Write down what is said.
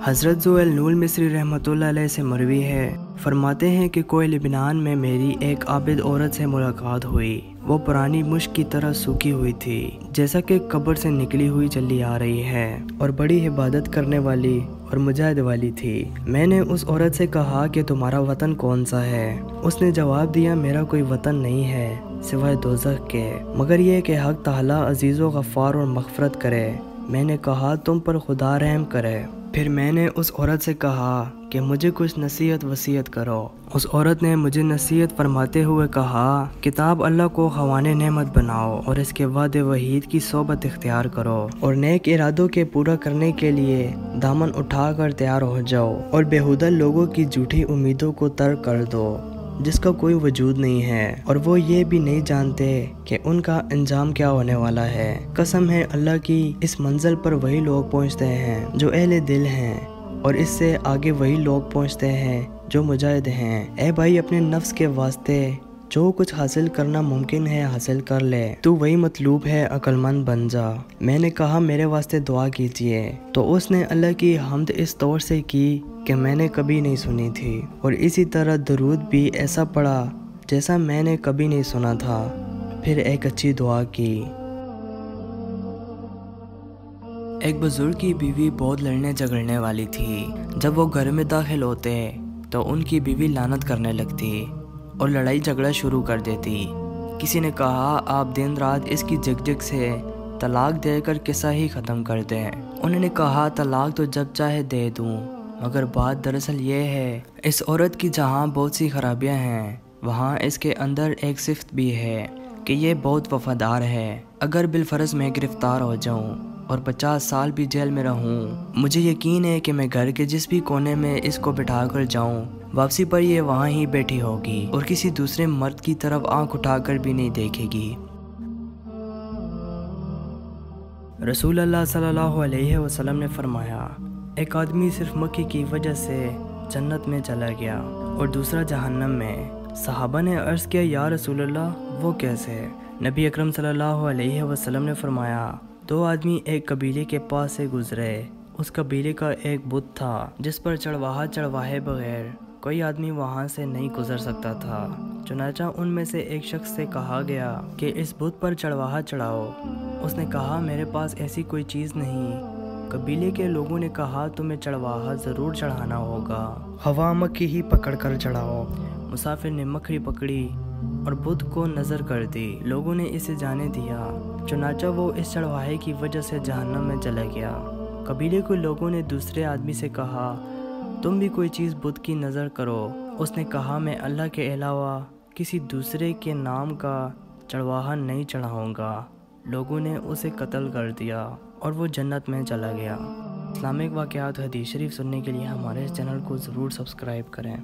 حضرت ذوال نول مصری रहमतुल्लाह अलैह से मरवी है, फरमाते हैं कि कोई लिबनान में मेरी एक आबिद औरत से मुलाकात हुई। वो पुरानी मुश्क की तरह सूखी हुई थी, जैसा कि कब्र से निकली हुई चली आ रही है, और बड़ी इबादत करने वाली और मुजाहिद वाली थी। मैंने उस औरत से कहा कि तुम्हारा वतन कौन सा है? उसने जवाब दिया, मेरा कोई वतन नहीं है सिवाय दोज़ख के, मगर ये कि हक ताला अजीज़ व गफ़ार और मग़फ़रत करे। मैंने कहा, तुम पर खुदा रहम करे। फिर मैंने उस औरत से कहा कि मुझे कुछ नसीहत वसीयत करो। उस औरत ने मुझे नसीहत फरमाते हुए कहा, किताब अल्लाह को ख़वाने नेमत बनाओ और इसके वादे वहीद की सोबत इख्तियार करो, और नेक इरादों के पूरा करने के लिए दामन उठाकर तैयार हो जाओ, और बेहुदा लोगों की झूठी उम्मीदों को तर्क कर दो जिसका कोई वजूद नहीं है, और वो ये भी नहीं जानते कि उनका अंजाम क्या होने वाला है। कसम है अल्लाह की, इस मंजिल पर वही लोग पहुँचते हैं जो अहले दिल हैं, और इससे आगे वही लोग पहुँचते हैं जो मुजाहिद हैं। ए भाई, अपने नफ्स के वास्ते जो कुछ हासिल करना मुमकिन है हासिल कर ले। तू वही मतलूब है, अक्लमंद बन जा। मैंने कहा, मेरे वास्ते दुआ कीजिए। तो उसने अल्लाह की हम्द इस तौर से की कि मैंने कभी नहीं सुनी थी, और इसी तरह दरूद भी ऐसा पढ़ा जैसा मैंने कभी नहीं सुना था। फिर एक अच्छी दुआ की। एक बुजुर्ग की बीवी बहुत लड़ने झगड़ने वाली थी। जब वो घर में दाखिल होते तो उनकी बीवी लानत करने लगती और लड़ाई झगड़ा शुरू कर देती। किसी ने कहा, आप दिन रात इसकी झकझक से तलाक देकर किस्सा ही ख़त्म कर दें। उन्होंने कहा, तलाक तो जब चाहे दे दूँ, मगर बात दरअसल ये है, इस औरत की जहाँ बहुत सी खराबियाँ हैं, वहाँ इसके अंदर एक सिफ्त भी है कि ये बहुत वफादार है। अगर बिलफर्ज में गिरफ्तार हो जाऊँ और 50 साल भी जेल में रहूँ, मुझे यकीन है कि मैं घर के जिस भी कोने में इसको बिठा कर जाऊँ, वापसी पर ये वहाँ ही बैठी होगी और किसी दूसरे मर्द की तरफ आंख उठाकर भी नहीं देखेगी। रसूल अल्लाह सल्लल्लाहु अलैहि वसल्लम ने फरमाया, एक आदमी सिर्फ मक्खी की वजह से जन्नत में चला गया और दूसरा जहन्नम में। सहाबा ने अर्ज़ किया, या रसूल अल्लाह, वो कैसे? नबी अकरम सल्लल्लाहु अलैहि वसल्लम ने फरमाया, दो आदमी एक कबीले के पास से गुजरे। उस कबीले का एक बुत था जिस पर चढ़वाहा चढ़वाए बगैर कोई आदमी वहां से नहीं गुजर सकता था। चुनाचा उनमें से एक शख्स से कहा गया कि इस बुत पर चढ़वाहा चढ़ाओ। उसने कहा, मेरे पास ऐसी कोई चीज़ नहीं। कबीले के लोगों ने कहा, तुम्हें चढ़वाहा ज़रूर चढ़ाना होगा, हवा मक्खी ही पकड़ कर चढ़ाओ। मुसाफिर ने मकड़ी पकड़ी और बुत को नज़र कर दी। लोगों ने इसे जाने दिया। चुनाचा वो इस चढ़वाहे की वजह से जहन्नम में चला गया। कबीले के लोगों ने दूसरे आदमी से कहा, तुम भी कोई चीज़ बुत की नज़र करो। उसने कहा, मैं अल्लाह के अलावा किसी दूसरे के नाम का चढ़वाहा नहीं चढ़ाऊँगा। लोगों ने उसे कत्ल कर दिया और वो जन्नत में चला गया। इस्लामिक वाक़यात हदीस शरीफ सुनने के लिए हमारे इस चैनल को ज़रूर सब्सक्राइब करें।